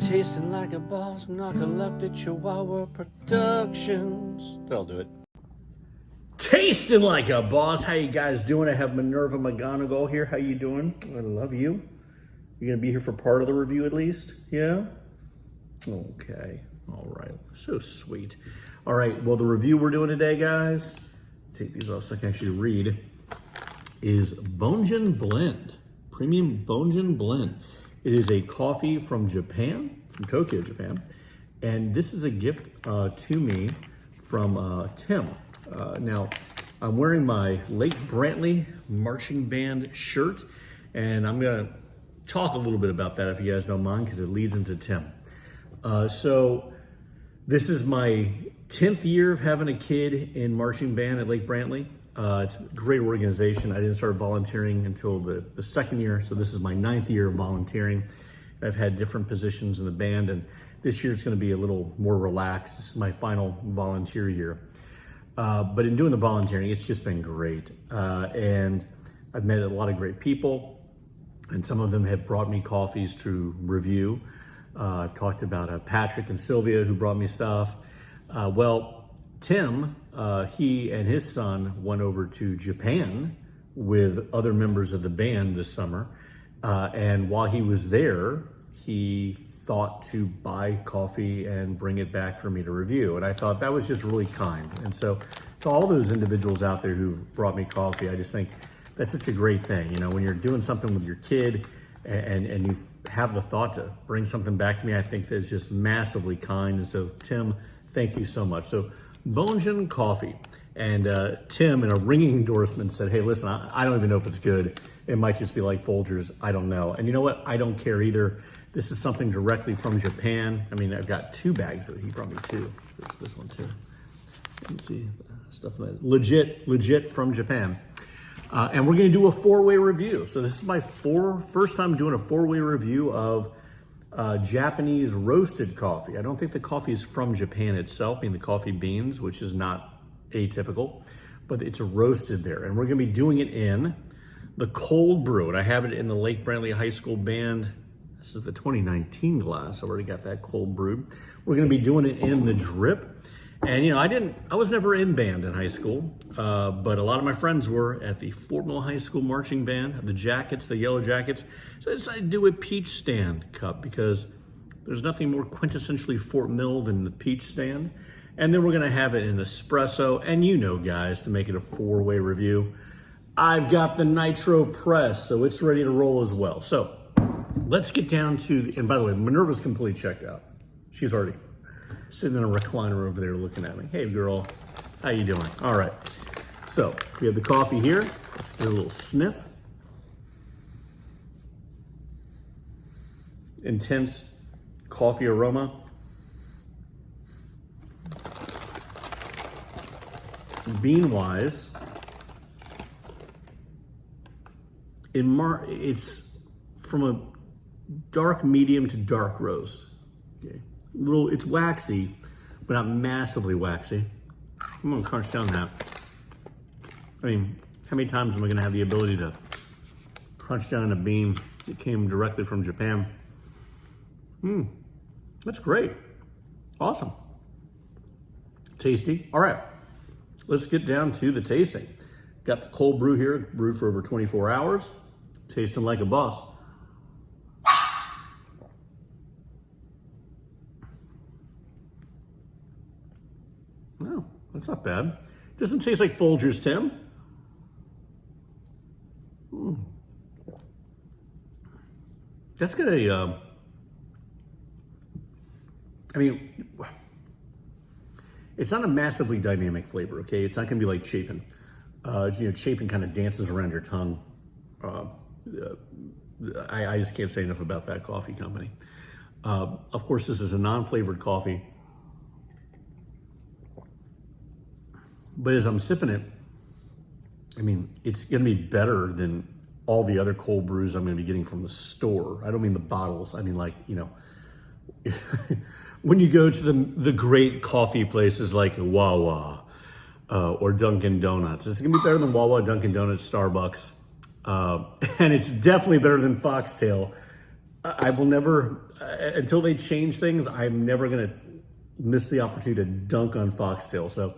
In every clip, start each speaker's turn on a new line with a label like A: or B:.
A: Tasting like a boss, narcoleptic Chihuahua Productions. They'll do it. Tasting like a boss. How you guys doing? I have Minerva McGonagall here. How you doing? I love you. You're gonna be here for part of the review at least? Yeah? Okay. All right. So sweet. All right. Well, the review we're doing today, guys, take these off so I can actually read, is Bongen Blend. Premium Bongen Blend. It is a coffee from Japan, from Tokyo, Japan. And this is a gift to me from Tim. Now, I'm wearing my Lake Brantley marching band shirt, and I'm gonna talk a little bit about that if you guys don't mind, because it leads into Tim. So this is my 10th year of having a kid in marching band at Lake Brantley. It's a great organization. I didn't start volunteering until the second year, so this is my 9th year of volunteering. I've had different positions in the band, and this year it's going to be a little more relaxed. This is my final volunteer year. But in doing the volunteering, it's just been great. And I've met a lot of great people, and some of them have brought me coffees to review. I've talked about Patrick and Sylvia who brought me stuff. Well, Tim, he and his son went over to Japan with other members of the band this summer. And while he was there, he thought to buy coffee and bring it back for me to review. And I thought that was just really kind. And so to all those individuals out there who've brought me coffee, I just think that's such a great thing. You know, when you're doing something with your kid and you have the thought to bring something back to me, I think that's just massively kind. And so Tim, thank you so much. So Bongen Coffee. And Tim, in a ringing endorsement, said, hey, listen, I don't even know if it's good. It might just be like Folgers. I don't know. And you know what? I don't care either. This is something directly from Japan. I mean, I've got 2 bags that he brought me too. There's this one too. Let me see. Stuff like that. Legit from Japan. And we're going to do a 4-way review. So this is my first time doing a 4-way review of Japanese roasted coffee. I don't think the coffee is from Japan itself, I mean the coffee beans, which is not atypical, but it's roasted there. And we're gonna be doing it in the cold brew. And I have it in the Lake Brantley High School band. This is the 2019 glass. I've already got that cold brewed. We're gonna be doing it in the drip. And you know, I was never in band in high school, but a lot of my friends were at the Fort Mill High School marching band, the Jackets, the Yellow Jackets. So I decided to do a peach stand cup because there's nothing more quintessentially Fort Mill than the peach stand. And then we're gonna have it in espresso. And you know, guys, to make it a 4-way review, I've got the nitro press, so it's ready to roll as well. So let's get down to, and by the way, Minerva's completely checked out. She's already sitting in a recliner over there looking at me. Hey girl, how you doing? All right, so we have the coffee here. Let's get a little sniff. Intense coffee aroma. Bean-wise, it's from a dark medium to dark roast. Okay. It's waxy, but not massively waxy. I'm gonna crunch down that. I mean, how many times am I gonna have the ability to crunch down a bean that came directly from Japan? That's great. Awesome. Tasty. All right, let's get down to the tasting. Got the cold brew here, brewed for over 24 hours. Tasting like a boss. No, that's not bad. Doesn't taste like Folgers, Tim. That's got a, I mean, it's not a massively dynamic flavor, okay? It's not gonna be like Chapin. You know, Chapin kind of dances around your tongue. I just can't say enough about that coffee company. Of course, this is a non-flavored coffee. But as I'm sipping it, I mean, it's gonna be better than all the other cold brews I'm gonna be getting from the store. I don't mean the bottles, I mean like, you know, when you go to the great coffee places like Wawa or Dunkin' Donuts, it's gonna be better than Wawa, Dunkin' Donuts, Starbucks. And it's definitely better than Foxtail. I will never, until they change things, I'm never going to miss the opportunity to dunk on foxtail. So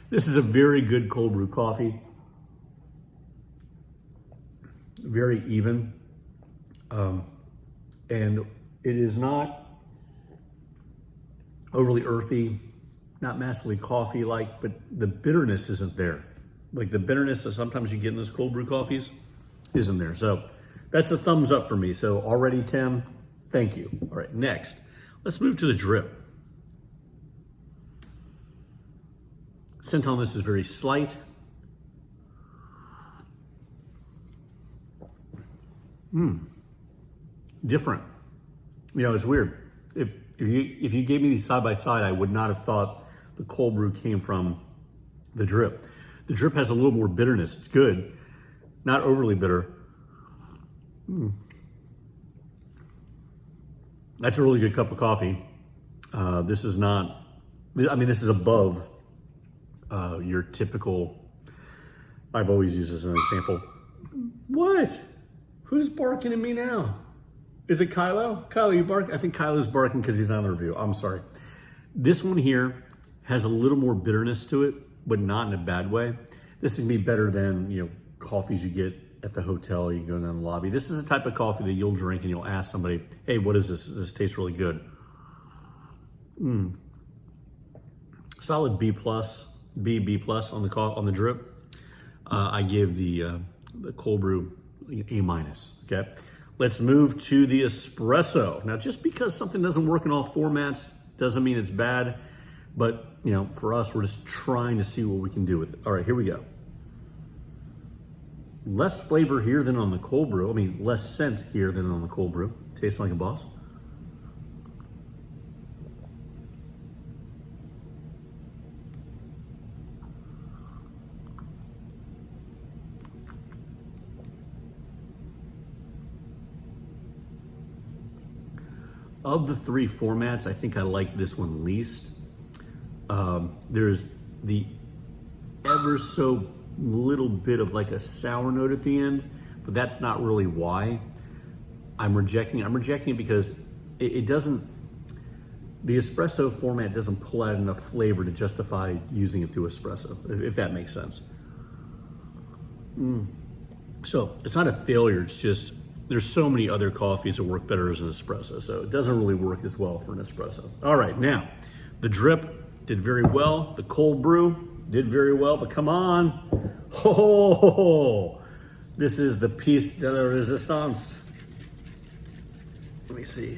A: this is a very good cold brew coffee. Very even. And it is not overly earthy, not massively coffee-like, but the bitterness isn't there. Like the bitterness that sometimes you get in those cold brew coffees isn't there. So that's a thumbs up for me. So already, Tim, thank you. All right, next, let's move to the drip. Scent on this is very slight. Different. You know, it's weird. If you gave me these side by side, I would not have thought the cold brew came from the drip. The drip has a little more bitterness. It's good, not overly bitter. That's a really good cup of coffee. This is not, I mean, this is above your typical, I've always used this as an example. What? Who's barking at me now? Is it Kylo? Kylo, you bark? I think Kylo's barking because he's not on the review. I'm sorry. This one here has a little more bitterness to it, but not in a bad way. This would be better than, you know, coffees you get at the hotel. You can go down the lobby. This is a type of coffee that you'll drink and you'll ask somebody, hey, what is this? This tastes really good. Solid B plus, B plus on the drip. I give the cold brew A minus, okay? Let's move to the espresso. Now, just because something doesn't work in all formats doesn't mean it's bad, but you know, for us, we're just trying to see what we can do with it. All right, here we go. Less flavor here than on the cold brew. I mean, less scent here than on the cold brew. Tastes like a boss. Of the three formats, I think I like this one least. There's the ever so little bit of like a sour note at the end, but that's not really why I'm rejecting it. I'm rejecting it because it doesn't, the espresso format doesn't pull out enough flavor to justify using it through espresso, if that makes sense. So it's not a failure, it's just, there's so many other coffees that work better as an espresso, so it doesn't really work as well for an espresso. All right, now, the drip did very well. The cold brew did very well, but come on. Oh, this is the piece de la resistance. Let me see.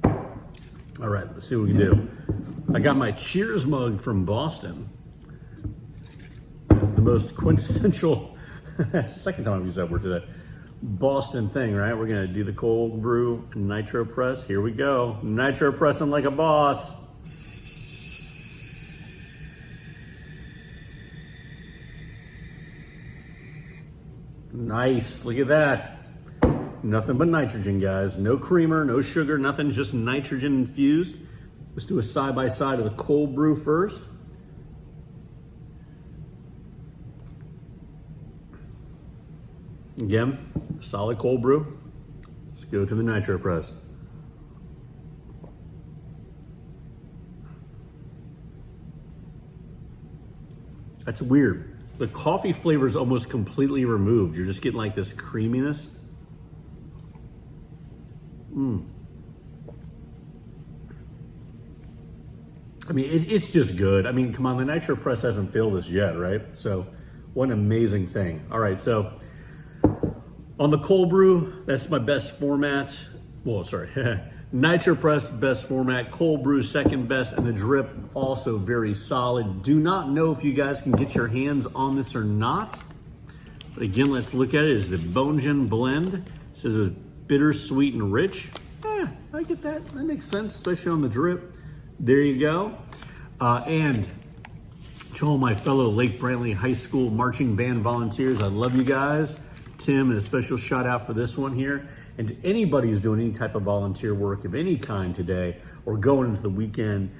A: All right, let's see what we can do. I got my Cheers mug from Boston. The most quintessential, that's the second time I've used that word today. Boston thing, right? We're gonna do the cold brew nitro press. Here we go. Nitro pressing like a boss. Nice, look at that. Nothing but nitrogen, guys. No creamer, no sugar, nothing, just nitrogen infused. Let's do a side by side of the cold brew first. Again, solid cold brew. Let's go to the nitro press. That's weird. The coffee flavor is almost completely removed. You're just getting like this creaminess. I mean, it's just good. I mean, come on, the nitro press hasn't failed us yet, right? So what an amazing thing. All right, so on the cold brew, that's my best format. Well, sorry, nitro press, best format, cold brew, second best, and the drip, also very solid. Do not know if you guys can get your hands on this or not. But again, let's look at it. It's the Bongen blend. It says it's bitter, sweet, and rich. I get that. That makes sense, especially on the drip. There you go. And to all my fellow Lake Brantley High School marching band volunteers, I love you guys. Tim, and a special shout out for this one here. And to anybody who's doing any type of volunteer work of any kind today or going into the weekend,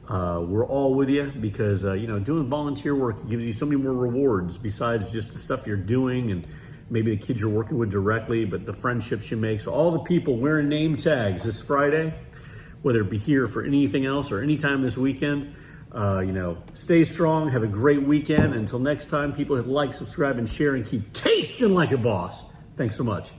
A: we're all with you because, you know, doing volunteer work gives you so many more rewards besides just the stuff you're doing and maybe the kids you're working with directly, but the friendships you make. So all the people wearing name tags this Friday, whether it be here for anything else or anytime this weekend, stay strong, have a great weekend. Until next time, people hit like, subscribe, and share, and keep tasting like a boss. Thanks so much.